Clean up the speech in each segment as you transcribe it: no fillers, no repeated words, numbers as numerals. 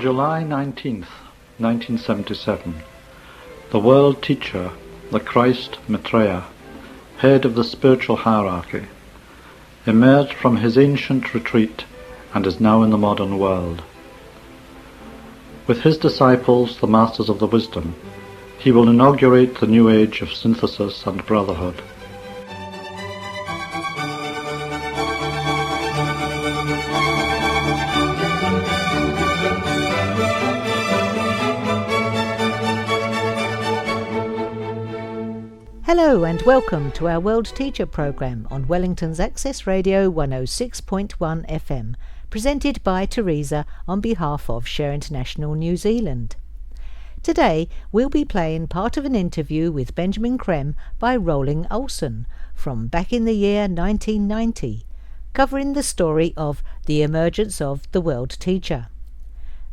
July 19th, 1977, the world teacher, the Christ Maitreya, head of the spiritual hierarchy, emerged from his ancient retreat and is now in the modern world. With his disciples, the masters of the wisdom, he will inaugurate the new age of synthesis and brotherhood. Hello and welcome to our World Teacher programme on Wellington's Access Radio 106.1 FM, presented by Teresa on behalf of Share International New Zealand. Today we'll be playing part of an interview with Benjamin Creme by Rollin Olson from back in the year 1990, covering the story of the emergence of the world teacher.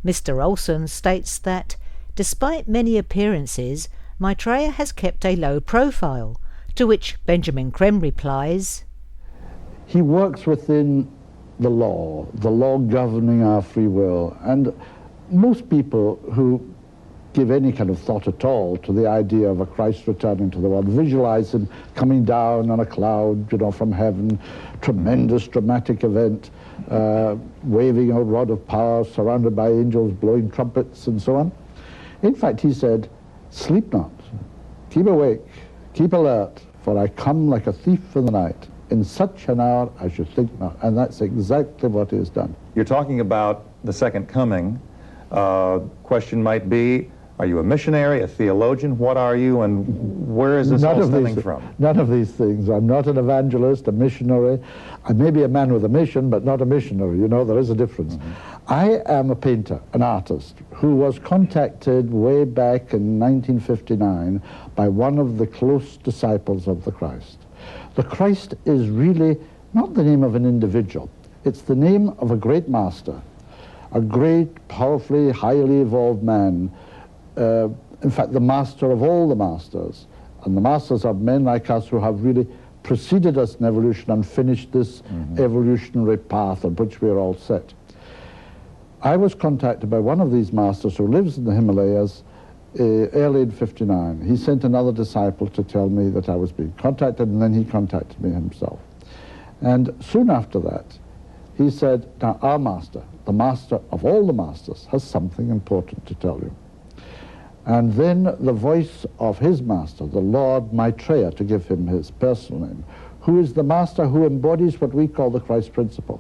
Mr. Olson states that, despite many appearances, Maitreya has kept a low profile, to which Benjamin Creme replies, he works within the law governing our free will, and most people who give any kind of thought at all to the idea of a Christ returning to the world visualize him coming down on a cloud, from heaven, tremendous dramatic event, waving a rod of power, surrounded by angels blowing trumpets and so on. In fact, he said, "Sleep not, keep awake, keep alert, for I come like a thief in the night. In such an hour as you think not." And that's exactly what he has done. You're talking about the second coming. Question might be, are you a missionary, a theologian? What are you, and where is this all stemming from? None of these things. I'm not an evangelist, a missionary. I may be a man with a mission, but not a missionary. There is a difference. I am a painter, an artist, who was contacted way back in 1959 by one of the close disciples of the Christ. The Christ is really not the name of an individual. It's the name of a great master, a great, powerfully, highly evolved man. In fact, the master of all the masters. And the masters are men like us who have really preceded us in evolution and finished this evolutionary path on which we are all set. I was contacted by one of these masters who lives in the Himalayas early in '59. He sent another disciple to tell me that I was being contacted, and then he contacted me himself. And soon after that, he said, "Now our master, the master of all the masters, has something important to tell you." And then the voice of his master, the Lord Maitreya, to give him his personal name, who is the master who embodies what we call the Christ principle.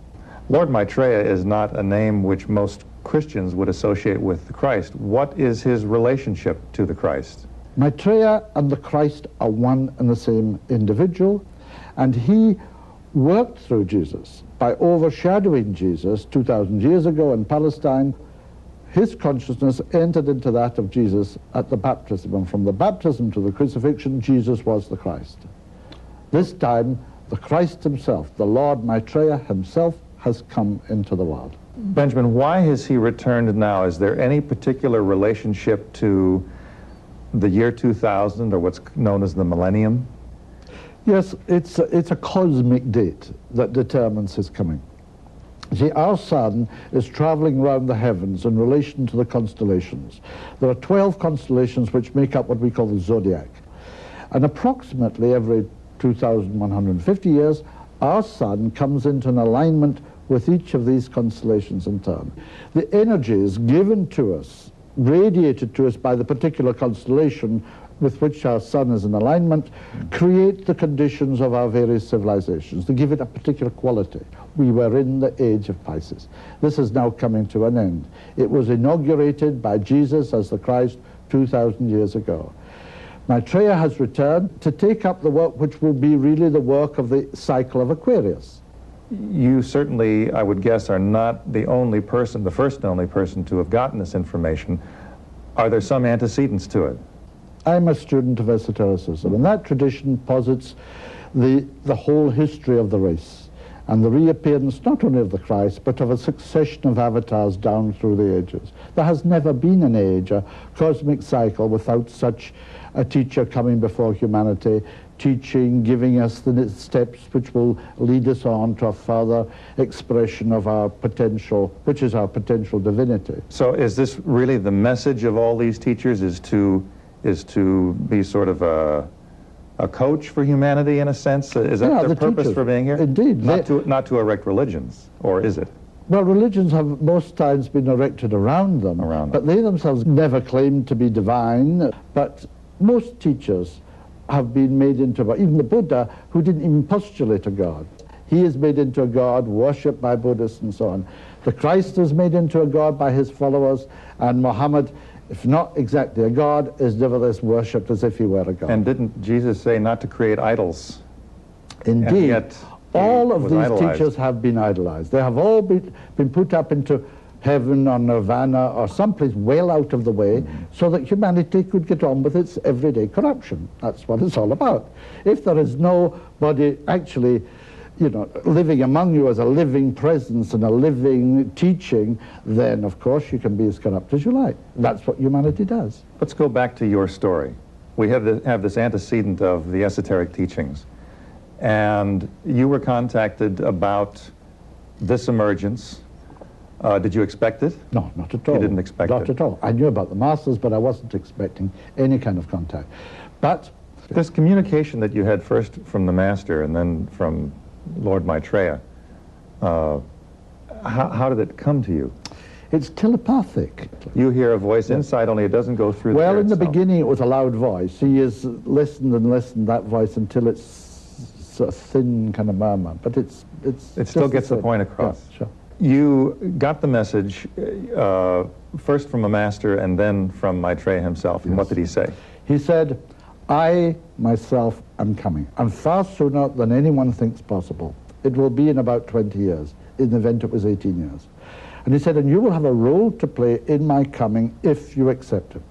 Lord Maitreya is not a name which most Christians would associate with the Christ. What is his relationship to the Christ? Maitreya and the Christ are one and the same individual, and he worked through Jesus by overshadowing Jesus 2,000 years ago in Palestine. His consciousness entered into that of Jesus at the baptism, and from the baptism to the crucifixion, Jesus was the Christ. This time, the Christ himself, the Lord Maitreya himself, has come into the world. Benjamin, why has he returned now? Is there any particular relationship to the year 2000, or what's known as the millennium? Yes, it's a cosmic date that determines his coming. See, our sun is traveling around the heavens in relation to the constellations. There are 12 constellations which make up what we call the zodiac. And approximately every 2,150 years, our sun comes into an alignment with each of these constellations in turn. The energies given to us, radiated to us by the particular constellation with which our sun is in alignment, create the conditions of our various civilizations. They give it a particular quality. We were in the age of Pisces. This is now coming to an end. It was inaugurated by Jesus as the Christ 2,000 years ago. Maitreya has returned to take up the work which will be really the work of the cycle of Aquarius. You certainly, I would guess, are not the only person, the first and only person to have gotten this information. Are there some antecedents to it? I'm a student of esotericism, and that tradition posits the whole history of the race and the reappearance not only of the Christ, but of a succession of avatars down through the ages. There has never been an age, a cosmic cycle, without such a teacher coming before humanity teaching, giving us the steps which will lead us on to a further expression of our potential, which is our potential divinity. So is this really the message of all these teachers, is to be sort of a coach for humanity in a sense? Is that their purpose teachers, for being here? Indeed. Not to erect religions, or is it? Well, religions have most times been erected around them, but they themselves never claimed to be divine. But most teachers have been made into, even the Buddha, who didn't even postulate a god. He is made into a god, worshipped by Buddhists and so on. The Christ is made into a god by his followers, and Muhammad, if not exactly a god, is nevertheless worshipped as if he were a god. And didn't Jesus say not to create idols? Indeed. All of these teachers have been idolized. They have all been put up into heaven or nirvana or someplace well out of the way, so that humanity could get on with its everyday corruption. That's what it's all about. If there is nobody actually, living among you as a living presence and a living teaching, then of course you can be as corrupt as you like. That's what humanity does. Let's go back to your story. We have this antecedent of the esoteric teachings, and you were contacted about this emergence. Did you expect it? No, not at all. You didn't expect it? Not at all. I knew about the masters, but I wasn't expecting any kind of contact. But this communication that you had first from the master and then from Lord Maitreya, how did it come to you? It's telepathic. You hear a voice inside, only it doesn't go through the Well, in the itself. beginning it was a loud voice. He has listened and listened, that voice, until it's a thin kind of murmur. But it still gets the point across. Yeah, sure. You got the message first from a master and then from Maitreya himself. And what did he say? He said, I myself am coming, and far sooner than anyone thinks possible. It will be in about 20 years. In the event it was 18 years. And he said, and you will have a role to play in my coming if you accept it.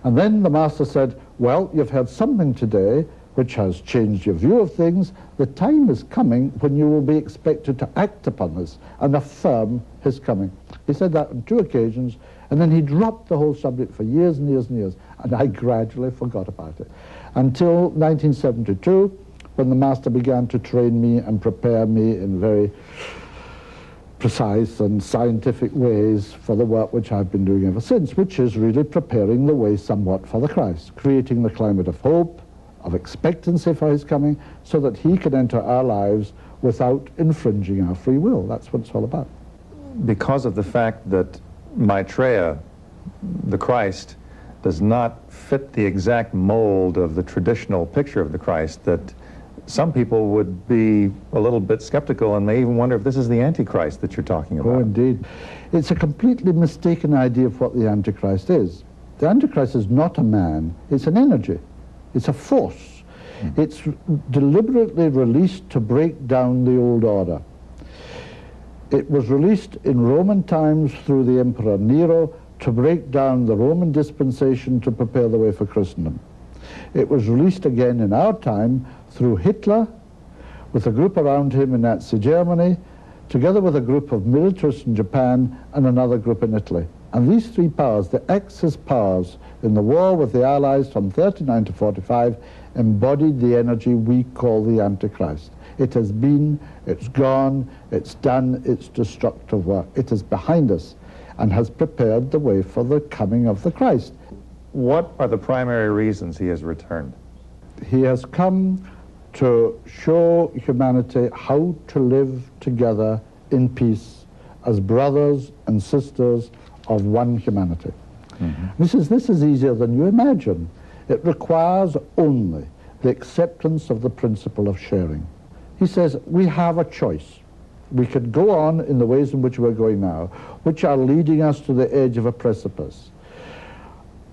And then the master said, well, you've heard something today which has changed your view of things. The time is coming when you will be expected to act upon this and affirm his coming. He said that on 2 occasions, and then he dropped the whole subject for years and years and years, and I gradually forgot about it. Until 1972, when the master began to train me and prepare me in very precise and scientific ways for the work which I've been doing ever since, which is really preparing the way somewhat for the Christ, creating the climate of hope, of expectancy for his coming, so that he can enter our lives without infringing our free will. That's what it's all about. Because of the fact that Maitreya, the Christ, does not fit the exact mold of the traditional picture of the Christ, that some people would be a little bit skeptical and may even wonder if this is the Antichrist that you're talking about. Oh, indeed. It's a completely mistaken idea of what the Antichrist is. The Antichrist is not a man, it's an energy. It's a force. It's deliberately released to break down the old order. It was released in Roman times through the Emperor Nero to break down the Roman dispensation to prepare the way for Christendom. It was released again in our time through Hitler, with a group around him in Nazi Germany, together with a group of militarists in Japan and another group in Italy. And these 3 powers, the Axis powers, in the war with the Allies from 39 to 45, embodied the energy we call the Antichrist. It has been, it's gone, it's done its destructive work. It is behind us and has prepared the way for the coming of the Christ. What are the primary reasons he has returned? He has come to show humanity how to live together in peace as brothers and sisters of one humanity. This is easier than you imagine. It requires only the acceptance of the principle of sharing. He says we have a choice. We could go on in the ways in which we're going now, which are leading us to the edge of a precipice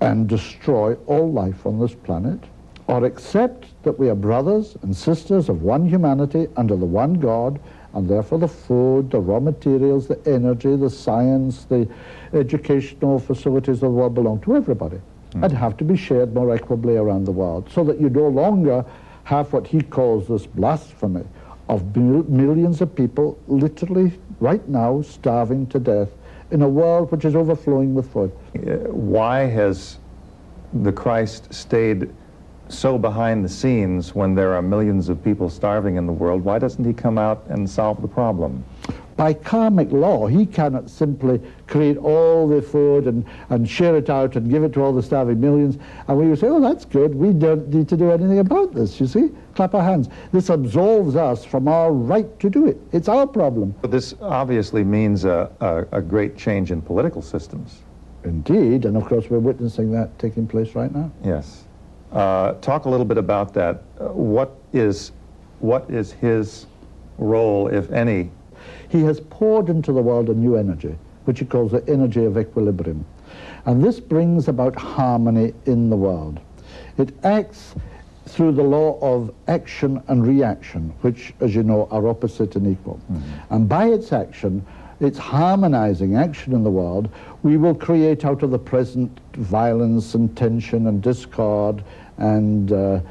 and destroy all life on this planet, or accept that we are brothers and sisters of one humanity under the one God, and therefore the food, the raw materials, the energy, the science, the educational facilities of the world belong to everybody and have to be shared more equitably around the world, so that you no longer have what he calls this blasphemy of millions of people literally right now starving to death in a world which is overflowing with food. Why has the Christ stayed so behind the scenes when there are millions of people starving in the world? Why doesn't he come out and solve the problem? By karmic law, he cannot simply create all the food and share it out and give it to all the starving millions. And we would say, oh, that's good. We don't need to do anything about this, you see? Clap our hands. This absolves us from our right to do it. It's our problem. But this obviously means a great change in political systems. Indeed, and of course we're witnessing that taking place right now. Yes. Talk a little bit about that. What is his role, if any? He has poured into the world a new energy, which he calls the energy of equilibrium. And this brings about harmony in the world. It acts through the law of action and reaction, which, as you know, are opposite and equal. Mm-hmm. And by its action, its harmonizing action in the world, we will create out of the present violence and tension and discord and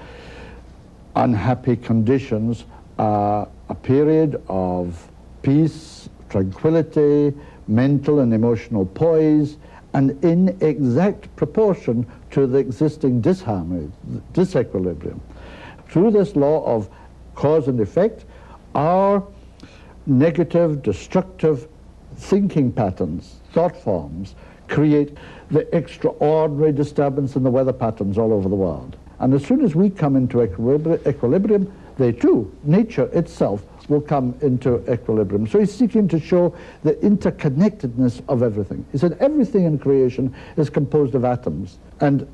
unhappy conditions a period of peace, tranquility, mental and emotional poise, and in exact proportion to the existing disharmony, disequilibrium. Through this law of cause and effect, our negative, destructive thinking patterns, thought forms, create the extraordinary disturbance in the weather patterns all over the world. And as soon as we come into equilibrium, they too, nature itself, will come into equilibrium. So he's seeking to show the interconnectedness of everything. He said everything in creation is composed of atoms, and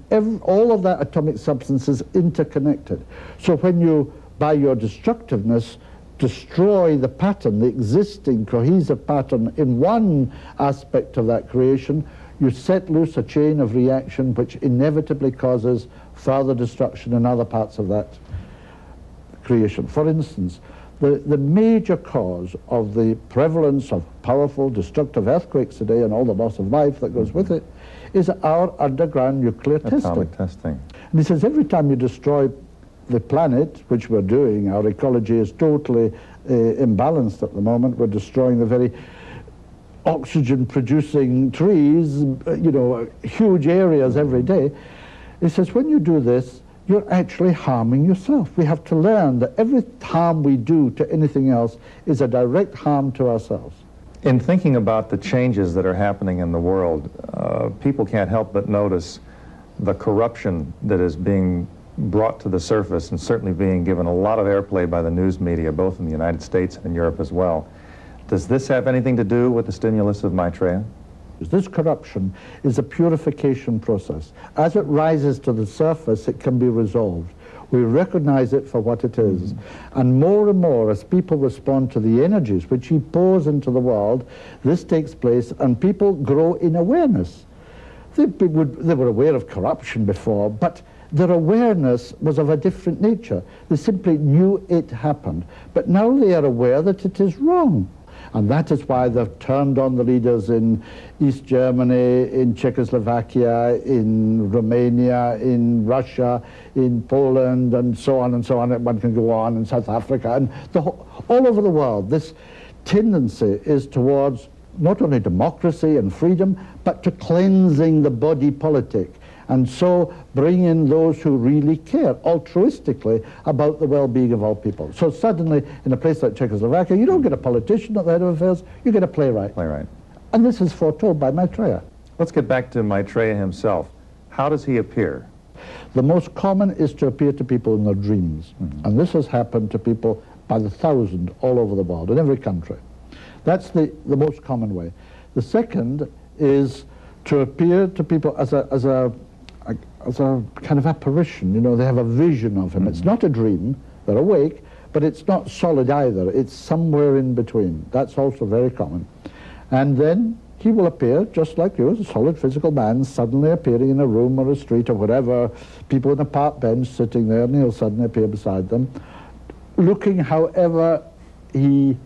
all of that atomic substance is interconnected. So when you, by your destructiveness, destroy the pattern, the existing cohesive pattern in one aspect of that creation, you set loose a chain of reaction which inevitably causes further destruction in other parts of that creation. For instance, the major cause of the prevalence of powerful destructive earthquakes today and all the loss of life that goes with it is our underground nuclear atomic testing. And he says every time you destroy the planet, which we're doing, our ecology is totally imbalanced at the moment. We're destroying the very oxygen-producing trees, you know, huge areas every day. He says when you do this, you're actually harming yourself. We have to learn that every harm we do to anything else is a direct harm to ourselves. In thinking about the changes that are happening in the world, people can't help but notice the corruption that is being brought to the surface and certainly being given a lot of airplay by the news media, both in the United States and in Europe as well. Does this have anything to do with the stimulus of Maitreya? This corruption is a purification process. As it rises to the surface, it can be resolved. We recognize it for what it is. And more, as people respond to the energies which he pours into the world, this takes place and people grow in awareness. They were aware of corruption before, but their awareness was of a different nature. They simply knew it happened. But now they are aware that it is wrong. And that is why they've turned on the leaders in East Germany, in Czechoslovakia, in Romania, in Russia, in Poland, and so on and so on. One can go on, in South Africa, and all over the world. This tendency is towards not only democracy and freedom, but to cleansing the body politic. And so bring in those who really care altruistically about the well-being of all people. So suddenly, in a place like Czechoslovakia, you don't get a politician at the head of affairs, you get a playwright. And this is foretold by Maitreya. Let's get back to Maitreya himself. How does he appear? The most common is to appear to people in their dreams. And this has happened to people by the thousand all over the world, in every country. That's the most common way. The second is to appear to people as a kind of apparition. You know, they have a vision of him. It's not a dream, they're awake, but it's not solid either. It's somewhere in between. That's also very common. And then he will appear just like you, as a solid physical man, suddenly appearing in a room or a street or whatever, people in a park bench sitting there, and he'll suddenly appear beside them, looking however he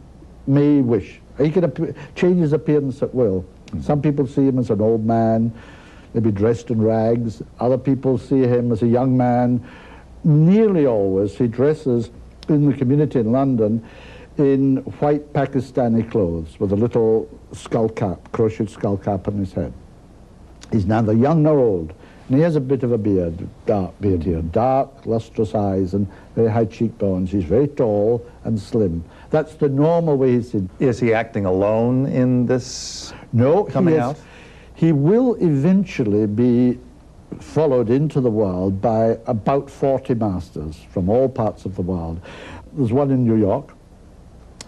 may wish. He can change his appearance at will. Some people see him as an old man, maybe dressed in rags. Other people see him as a young man. Nearly always he dresses in the community in London in white Pakistani clothes with a little skull cap, crocheted skull cap on his head. He's neither young nor old. And he has a bit of a beard, dark beard here, dark, lustrous eyes and very high cheekbones. He's very tall and slim. That's the normal way he's seen. Is he acting alone in this coming out? He will eventually be followed into the world by about 40 masters from all parts of the world. There's one in New York.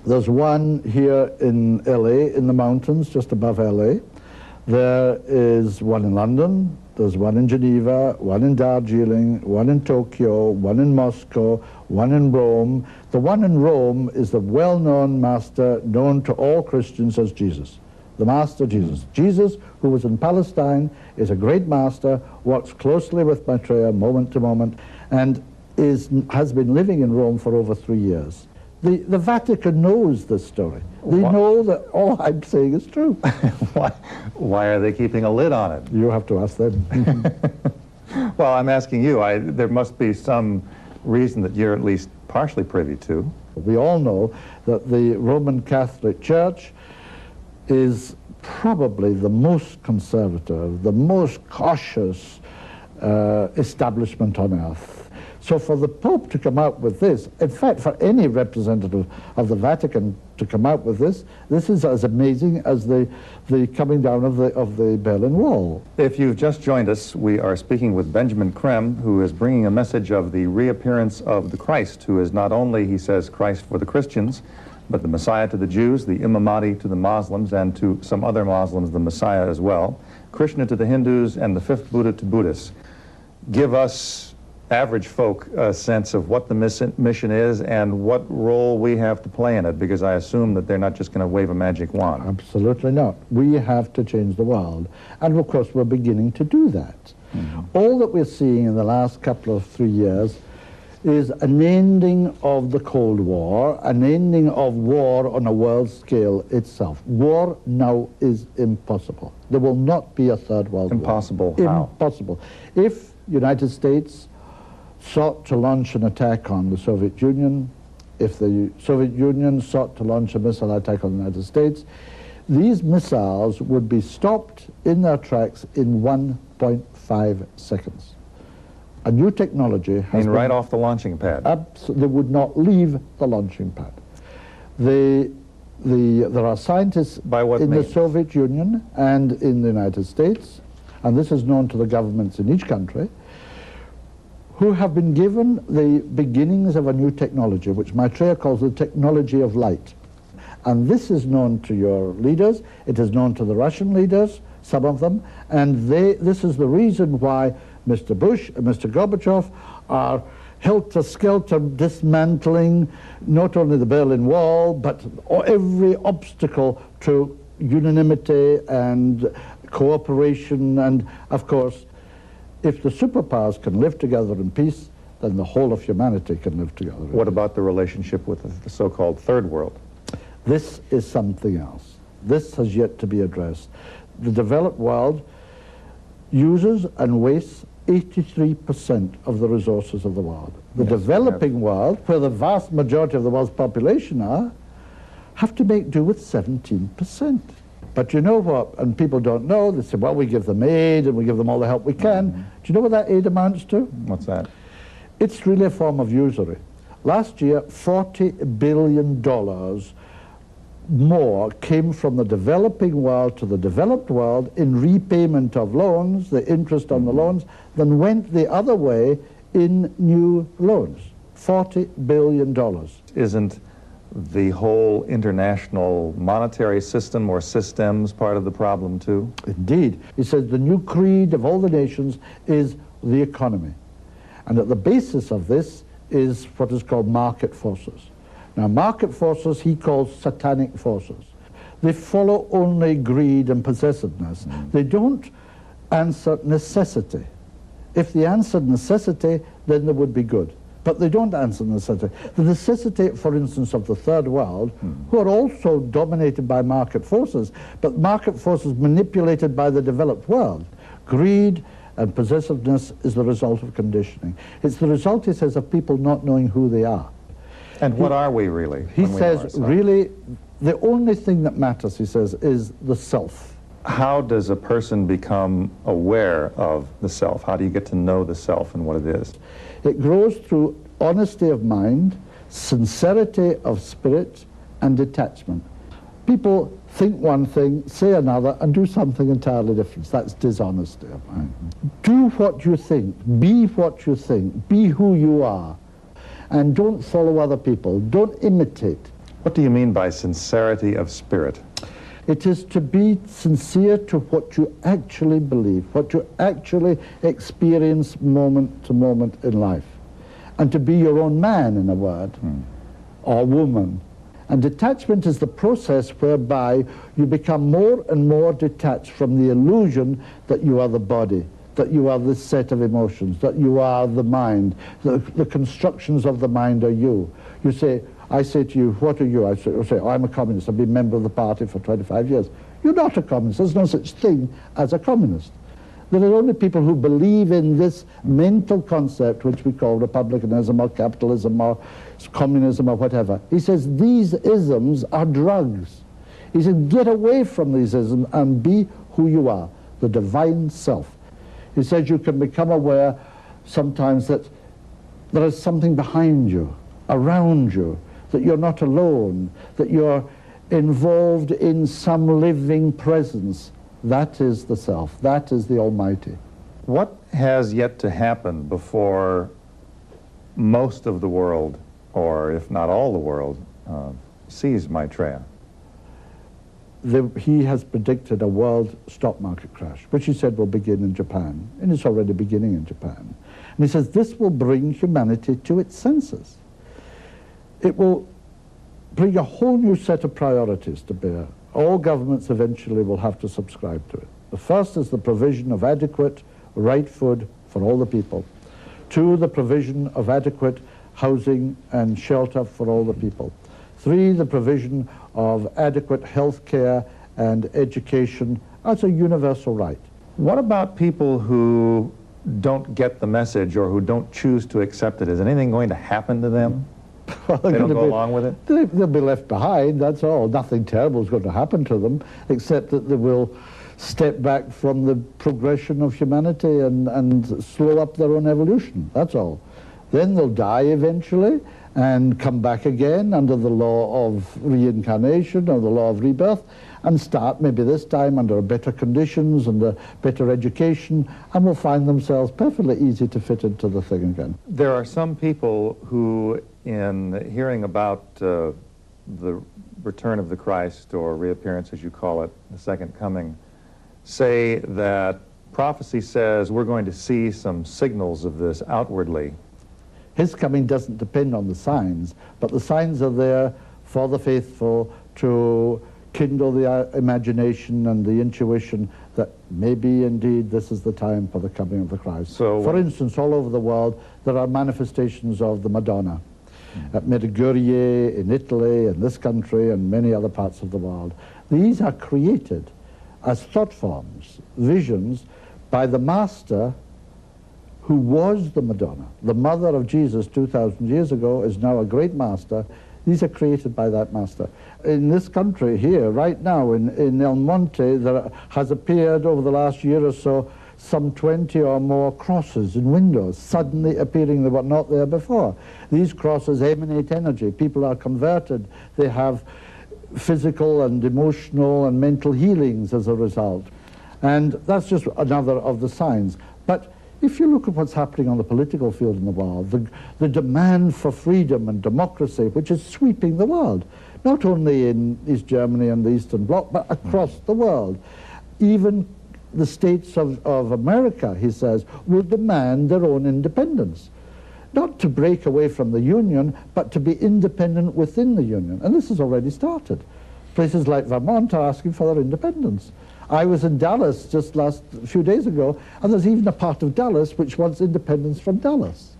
There's one here in LA, in the mountains, just above LA. There is one in London. There's one in Geneva, one in Darjeeling, one in Tokyo, one in Moscow, one in Rome. The one in Rome is the well-known master known to all Christians as Jesus, the Master Jesus. Jesus, who was in Palestine, is a great master, works closely with Maitreya moment to moment, and has been living in Rome for over 3 years. The Vatican knows this story. They know that all I'm saying is true. Why are they keeping a lid on it? You have to ask them. Well, I'm asking you. There must be some reason that you're at least partially privy to. We all know that the Roman Catholic Church is probably the most conservative, the most cautious establishment on earth. So for the Pope to come out with this, in fact, for any representative of the Vatican to come out with this is as amazing as the coming down of the Berlin Wall. If you've just joined us, we are speaking with Benjamin Creme, who is bringing a message of the reappearance of the Christ, who is not only, he says, Christ for the Christians, but the Messiah to the Jews, the Imam Mahdi to the Muslims, and to some other Muslims, the Messiah as well, Krishna to the Hindus, and the fifth Buddha to Buddhists. Give us average folk a sense of what the mission is and what role we have to play in it, because I assume that they're not just going to wave a magic wand. Absolutely not. We have to change the world. And of course we're beginning to do that. All that we're seeing in the last couple of 3 years is an ending of the Cold War, an ending of war on a world scale itself. War now is impossible. There will not be a third world war. Impossible how? Impossible. If United States sought to launch an attack on the Soviet Union, if the Soviet Union sought to launch a missile attack on the United States, these missiles would be stopped in their tracks in 1.5 seconds. A new technology has right off the launching pad. They would not leave the launching pad. There are scientists in the Soviet Union and in the United States, and this is known to the governments in each country, who have been given the beginnings of a new technology, which Maitreya calls the technology of light. And this is known to your leaders, it is known to the Russian leaders, some of them, and this is the reason why Mr. Bush and Mr. Gorbachev are helter-skelter dismantling not only the Berlin Wall, but every obstacle to unanimity and cooperation, and of course, if the superpowers can live together in peace, then the whole of humanity can live together. What about the relationship with the so-called third world? This is something else. This has yet to be addressed. The developed world uses and wastes 83% of the resources of the world. The developing world, where the vast majority of the world's population are, have to make do with 17%. But you know what, and people don't know, they say, well, we give them aid and we give them all the help we can. Do you know what that aid amounts to? What's that? It's really a form of usury. Last year, $40 billion more came from the developing world to the developed world in repayment of loans, the interest on the loans, than went the other way in new loans. $40 billion. Isn't the whole international monetary system or systems part of the problem too? Indeed. He says the new creed of all the nations is the economy. And at the basis of this is what is called market forces. Now, market forces he calls satanic forces. They follow only greed and possessiveness. They don't answer necessity. If they answered necessity, then they would be good. But they don't answer necessity. The necessity, for instance, of the third world, who are also dominated by market forces, but market forces manipulated by the developed world. Greed and possessiveness is the result of conditioning. It's the result, he says, of people not knowing who they are. And what are we really? He says, really, the only thing that matters, he says, is the self. how does a person become aware of the self? How do you get to know the self and what it is? It grows through honesty of mind, sincerity of spirit, and detachment. People think one thing, say another, and do something entirely different. That's dishonesty of mind. Do what you think, be what you think, be who you are, and don't follow other people, don't imitate. What do you mean by sincerity of spirit? It is to be sincere to what you actually believe, what you actually experience moment to moment in life, and to be your own man, in a word, or woman. And detachment is the process whereby you become more and more detached from the illusion that you are the body, that you are this set of emotions, that you are the mind, the constructions of the mind are you. You say, I say to you, what are you? I say, oh, I'm a communist. I've been a member of the party for 25 years. You're not a communist. There's no such thing as a communist. There are only people who believe in this mental concept, which we call republicanism or capitalism or communism or whatever. He says these isms are drugs. He said, get away from these isms and be who you are, the divine self. He says you can become aware sometimes that there is something behind you, around you, that you're not alone, that you're involved in some living presence. That is the self. That is the Almighty. What has yet to happen before most of the world, or if not all the world, sees Maitreya? He has predicted a world stock market crash, which he said will begin in Japan, and it's already beginning in Japan. And he says this will bring humanity to its senses. It will bring a whole new set of priorities to bear. All governments eventually will have to subscribe to it. The first is the provision of adequate, right food for all the people. Two, the provision of adequate housing and shelter for all the people. Three, the provision of adequate health care and education as a universal right. What about people who don't get the message or who don't choose to accept it? Is anything going to happen to them? Well, they don't go along with it? They'll be left behind, that's all. Nothing terrible is going to happen to them, except that they will step back from the progression of humanity and slow up their own evolution, that's all. Then they'll die eventually and come back again under the law of reincarnation or the law of rebirth and start maybe this time under better conditions and a better education, and will find themselves perfectly easy to fit into the thing again. There are some people who, in hearing about the return of the Christ, or reappearance as you call it, the second coming, say that prophecy says we're going to see some signals of this outwardly. His coming doesn't depend on the signs, but the signs are there for the faithful to kindle the imagination and the intuition that maybe indeed this is the time for the coming of the Christ. So, for instance, all over the world there are manifestations of the Madonna. At Medjugorje, in Italy, in this country, and many other parts of the world. These are created as thought forms, visions, by the Master who was the Madonna. The mother of Jesus 2,000 years ago is now a great master. These are created by that master. In this country here, right now, in El Monte, there has appeared over the last year or so some 20 or more crosses in windows, suddenly appearing that were not there before. These crosses emanate energy. People are converted. They have physical and emotional and mental healings as a result. And that's just another of the signs. But if you look at what's happening on the political field in the world, the demand for freedom and democracy, which is sweeping the world, not only in East Germany and the Eastern Bloc, but across the world. Even the states of America, he says, will demand their own independence. Not to break away from the Union, but to be independent within the Union. And this has already started. Places like Vermont are asking for their independence. I was in Dallas just a few days ago, and there's even a part of Dallas which wants independence from Dallas.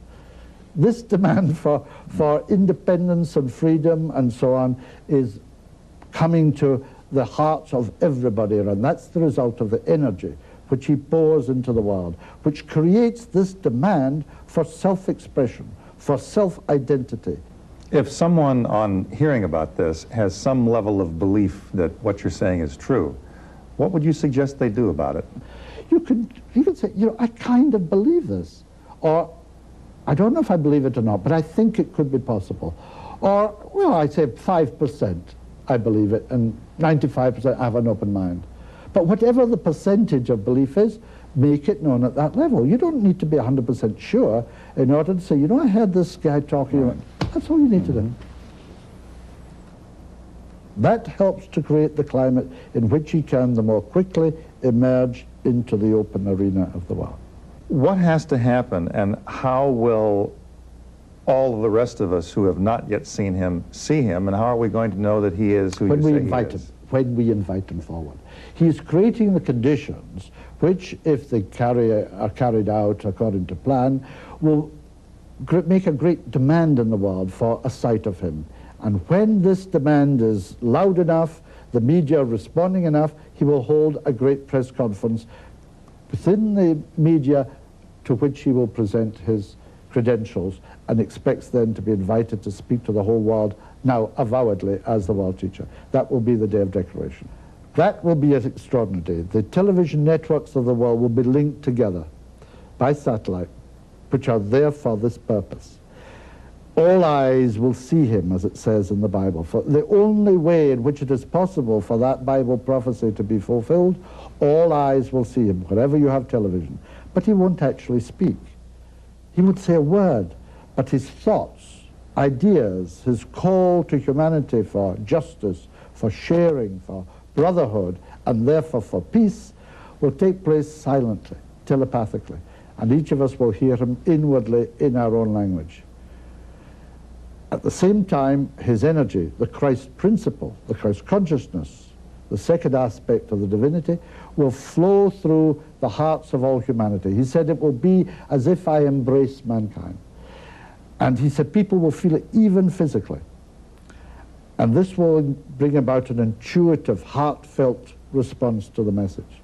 This demand for independence and freedom and so on is coming to the hearts of everybody around. That's the result of the energy which he pours into the world, which creates this demand for self-expression, for self-identity. If someone, on hearing about this, has some level of belief that what you're saying is true, What would you suggest they do about it? You could say, I kind of believe this. Or, I don't know if I believe it or not, but I think it could be possible. Or, well, I'd say 5% I believe it, and 95% I have an open mind. But whatever the percentage of belief is, make it known at that level. You don't need to be 100% sure in order to say, I heard this guy talking about. That's all you need to do. That helps to create the climate in which he can the more quickly emerge into the open arena of the world. What has to happen, and how will all of the rest of us who have not yet seen him see him, and how are we going to know that he is who you say he is? When we invite him forward. He's creating the conditions which, if they are carried out according to plan, will make a great demand in the world for a sight of him. And when this demand is loud enough, the media responding enough, he will hold a great press conference within the media to which he will present his credentials and expects then to be invited to speak to the whole world, now avowedly as the world teacher. That will be the day of declaration. That will be an extraordinary day. The television networks of the world will be linked together by satellite, which are there for this purpose. All eyes will see him, as it says in the Bible. For the only way in which it is possible for that Bible prophecy to be fulfilled, all eyes will see him, wherever you have television. But he won't actually speak. He would say a word, but his thoughts, ideas, his call to humanity for justice, for sharing, for brotherhood, and therefore for peace, will take place silently, telepathically, and each of us will hear him inwardly in our own language. At the same time, his energy, the Christ principle, the Christ consciousness, the second aspect of the divinity, will flow through the hearts of all humanity. He said it will be as if I embrace mankind. And he said people will feel it even physically. And this will bring about an intuitive, heartfelt response to the message.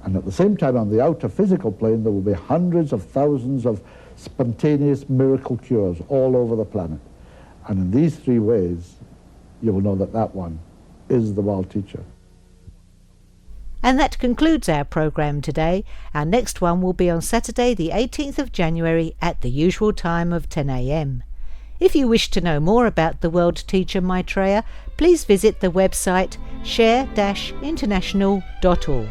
And at the same time, on the outer physical plane, there will be hundreds of thousands of spontaneous miracle cures all over the planet. And in these three ways, you will know that that one is the world teacher. And that concludes our programme today. Our next one will be on Saturday the 18th of January at the usual time of 10 a.m. If you wish to know more about the world teacher Maitreya, please visit the website share-international.org.